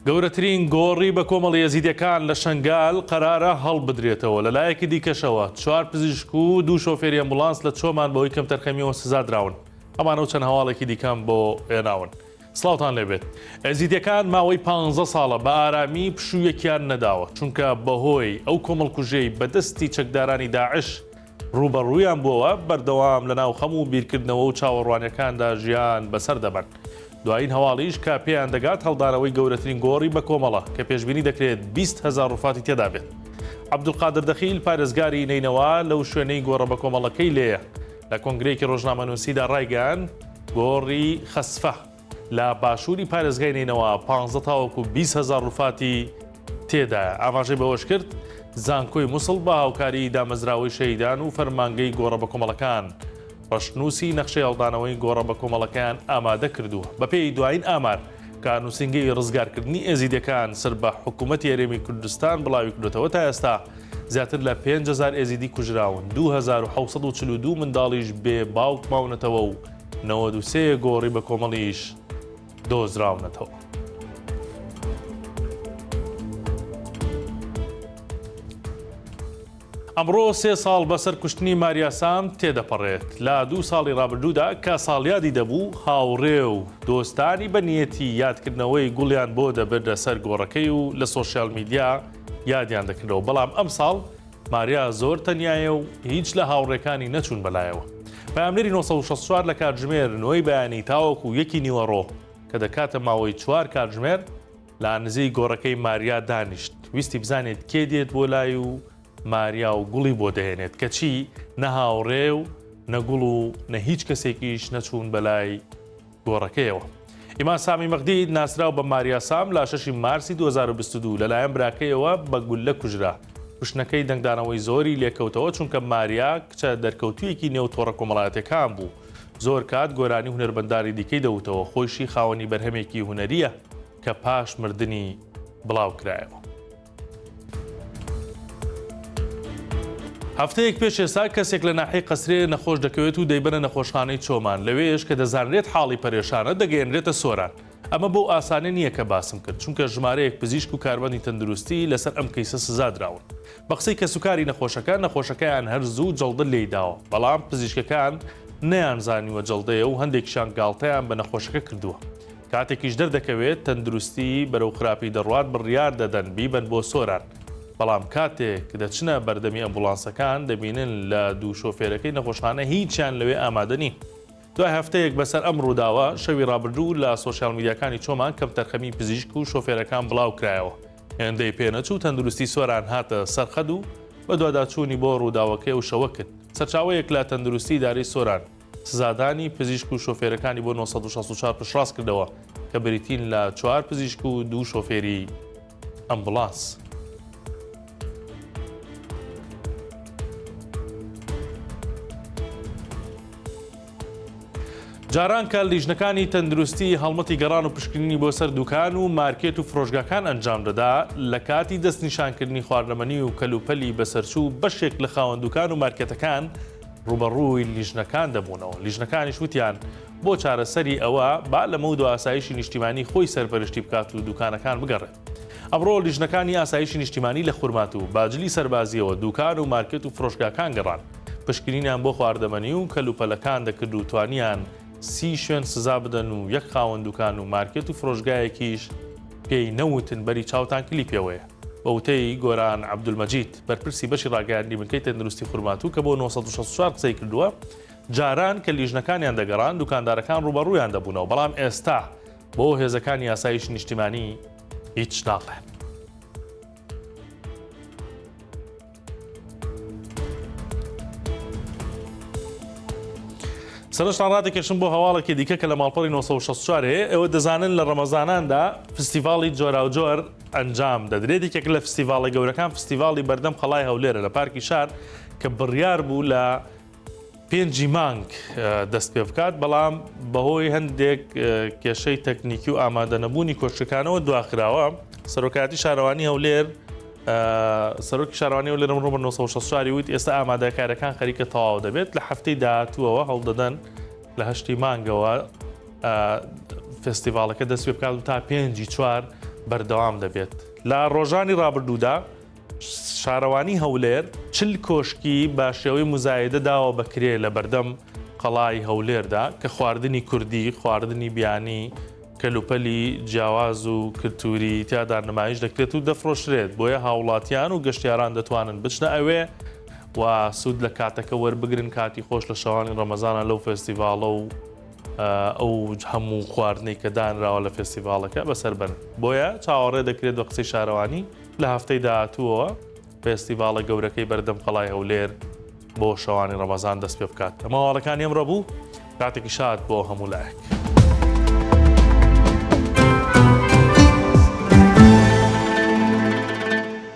گەورەترین گۆڕی بە کۆمەڵی یەزیدیەکان لە شەنگال قەرارە هەڵبدرێتەوە. لەلایەکی دیکەشەوە 4 پزیشک و 2 شۆفێری ئەمبولانس لە چۆمان بەوەی کەم تەرخەمیەوە سزا دراون. ئەمانە و چەند هەواڵێکی دیکەم بۆ هێناون. سڵاوتان لێبێت. یەزیدیەکان ماوەی 15 ساڵە بە ئارامی پشوویەکیان نەداوە، چونکە بەهۆی ئەو کۆمەڵکوژەی بەدەستی چەکدارانی داعش ڕوبەڕوویان بووەوە بەردەوام لەناو خەموو بیرکردنەوە و چاوەڕوانیەکاندا ژیان بەسەر دەبن. دوایین هەواڵیش کە پێیان دەگات هەڵدانەوەی گەورەترین گۆڕی بە کۆمەڵە کە پێشبینی دەکرێت 20,000 ڕوفاتی تێدا بێت. عەبدولقادر دەخیل پارێزگاری نینەوە لەو شوێنەی گۆڕە بە کۆمەڵەکەی لێیە. لە کۆنگرەیەکی ڕۆژنامەنووسیدا ڕایگەیاند گۆڕی خەسفە لە باشووری پارێزگای نینەوە 15 تاوەکو 20,000 ڕوفاتی تێدایە. ئاماژەی بەوەش کرد زانکۆی مووسڵ بە هاوکاری دامەزراوەی شەهیدان و فەرمانگەی گۆڕە بە کۆمەڵەکان ڕەشنووسی نەخشەی هەڵدانەوەی گۆڕە بە کۆمەڵەکەیان ئامادە کردووە. بەپێی دوایین ئامار کە نووسینگەی ڕزگارکردنی ئێزیدیەکان سەر بە حکوومەتی هەرێمی کوردستان بڵاوی کردوێتەوە تا ئێستا زیاتر لە 5,000 ئێزیدی کوژراون، 2,742 منداڵیش بێ باوک ماونەتەوە و 93 گۆڕی بە کۆمەڵیش دۆزراونەتەوە. ئەمڕۆ 3 ساڵ بەسەر کوشتنی ماریا سام تێدەپەڕێت. لە 2 ساڵی ڕابردوودا کە ساڵیادی دەبوو هاوڕێ و دۆستانی بەنیەتی یادکردنەوەی گوڵیان بۆ دەبردە سەر گۆڕەکەی و لە سۆشیال میدیا یادیان دەکردەوە. بەڵام ئەم ساڵ ماریا زۆر تەنیایە و هیچ لە هاوڕێکانی نەچوون بەلایەوە. پەیامنەری 964 لە کاتژمێر نوێی بەیانی تاوەکو 1 نیوەڕۆ کە دەکاتە ماوەی 4 کاتژمێر لە نزیک گۆڕەکەی ماریا دانیشت. ویستی بزانێت کێ دێت بۆ لای و ماریا و گوڵی بۆ دەهێنێت کەچی نە هاوڕێ و نەگوڵ و نە هیچ کەسێکیش نەچوون بەلای گۆڕەکەیەوە. ئیمان سامی مەغدی ناسراو بە ماریا سام لە 6 مارسی 2022 لەلایەن براکەیەوە بە گولە کوژرا. کوشتنەکەی دەنگدانەوەی زۆری لێکەوتەوە چونکە ماریا کچە دەرکەوتوویەکی نێوتۆڕە کۆمەڵایەتەکان بوو. زۆر کات گۆرانی هونەربەنداری دیکەی دەوتەوە، خۆشی خاوەنی بەرهەمێکی هونەریە کە پاش مردنی بڵاو کرایەوە. هەفتەیەک پێش ئێستا کەسێک لە ناحەی قەسرێ نەخۆش دەکەوێت و دەیبەنە نەخۆشخانەی چۆمان. لەوێش کە دەزانرێت حاڵی پەرێشانە دەگەێنرێتە سۆران. ئەمە بۆ ئاسانە نییە کە باسم کرد، چونکە ژمارەیەک پزیشک و کاربەندی تەندروستی لەسەر ئەم کەیسە سزا دراون. بە قسەی کەسوکاری نەخۆشەکەیان هەر زوو جەڵدە لێیداوە، بەڵام پزیشکەکان نەیانزانیوە جەڵدەیە و هەندێکیشان گاڵتەیان بە نەخۆشەکە کردووە. کاتێکیش دەردەکەوێت تەندروستی بەرەو خراپی دەڕوات بڕیار دەدەن بیبەن بۆ سۆران. بەڵام کاتێک دەچنە بەردەمی ئەمبولانسەکان دەبینن لە 2 شۆفێرەکەی نەخۆشخانە هیچیان لەوێ ئامادە نین. دوای هەفتەیەک بەسەر ئەم ڕووداوە شەوی ڕابردوو لە سۆشیال میدیاکانی چۆمان کەم تەرخەمی پزیشک و شۆفێرەکان بڵاو کرایەوە. هێندەی پێنەچوو تەندروستی سۆران هاتە سەرخەد و بە دوواداچوونی بۆ ڕووداوەکەی و شەوە کرد. سەرچاوەیەک لە تەندروستی داری سۆران سزادانی پزیشک و شۆفێرەکانی بۆ 964 پشتڕاست کردەوە کە بریتین لە 4 پزیشک و 2 شۆفێری ئەمبولانس. جاران کە لیژنەکانی تەندروستی هەڵمەتی گەڕان و پشکنینی بۆ سەر دوکان و مارکێت و فرۆژگاکان ئەنجام دەدا، لە کاتی دەستنیشانکردنی خواردنەمەنی و کەلوپەلی بەسەرچوو بەشێک لە خاوەندوکان و مارکێتەکان ڕوبەڕووی لیژنەکان دەبوونەوە. لیژنەکانیش وتیان بۆ چارەسەری ئەوە با لە مەود و ئاسایشی نیشتیمانی خۆی سەرپەرشتی بکات و دوکانەکان بگەڕێت. ئەمڕۆ لیژنەکانی ئاسایشی نیشتیمانی لە خورمات و باجلی سەربازیەوە دوکان و مارکێت و فرۆژگاکان گەڕان. پشکنینیان بۆ خواردەمەنی و کەلوپەلەکان دەکرد و توانیان 30 شوێن سزا بدەن و 1 خاوەندوکان و مارکێت و فرۆژگایەکیش پێی نەوتن بەری چاوتان کلیپەوەیە. بە وتەی گۆران عەبدولمەجید بەرپرسی بەشی ڕاگەیاندنی بنکەی تەندروستی خورمات و کە بۆ 964 قسەی کردووە، جاران کە لیژنەکانیان دەگەڕان دوکاندارەکان ڕوبەڕوویان دەبوونەوە، بەڵام ئێستا بۆ هێزەکانی ئاسایشی نیشتیمانی هیچ ناڵێ. سەرشتان ڕادێکێشم بۆ هەواڵێکی دیکە کە لە ماڵپەڕی 964 هەیە. ئێوە دەزانن لە ڕەمەزاناندا فستیڤاڵی جۆراوجۆر ئەنجام دەدرێت. یەکێک لە فستیڤاڵە گەورەکان فستیڤاڵی بەردەم خەڵای هەولێرە لە پارکی شار کە بڕیار بوو لە 5 مانگ دەست پێ بکات، بەڵام بەهۆی هەندێک کێشەی تەکنیکی و ئامادە نەبوونی کۆشتەکانەوە دواخراوە. سەرۆکایەتی شارەوانی هەولێر سەرۆکی شارەوانی هەولێر ئەمڕۆ بە 964 وت ئێستا ئامادەکارەکان خەریکە تەواو دەبێت. لە هەفتەی داهاتووەوە هەڵدەدەن لە 8 مانگەوە فستیڤالەکە دەست پێ بکات و تا 5/4 بەردەوام دەبێت لە ڕۆژانی ڕابردوودا شارەوانی هەولێر چل کۆشکی بە شێوەی مزایدە داوە بەکرێ لە بەردەم قەڵای هەولێردا کە خواردنی کوردی خواردنی بیانی کەلوپەلی جیاواز و کلتوری تیادا نمایش دەکرێت و دەفرۆشرێت بۆیە هاوڵاتیان و گەشتیاران دەتوانن بچنە ئەوێ و سوود لە کاتەکە وەربگرن کاتی خۆش لە شەوانی ڕەمەزانە لەو فێستیڤاڵە و ئەو هەموو خواردنەی کە دانراوە لە فێستیڤاڵەکە بەسەر بن بۆیە چاوەڕێ دەکرێت بە قسەی شارەوانی لە هەفتەی داهاتووەوە فێستیڤاڵە گەورەکەی بەردەم قەڵای هەولێر بۆ شەوانی ڕەمەزان دەست پێ بکات ئەمە هەواڵەکانی ئەمڕۆ بوو کاتێکی شاد بۆ هەموو لایەک.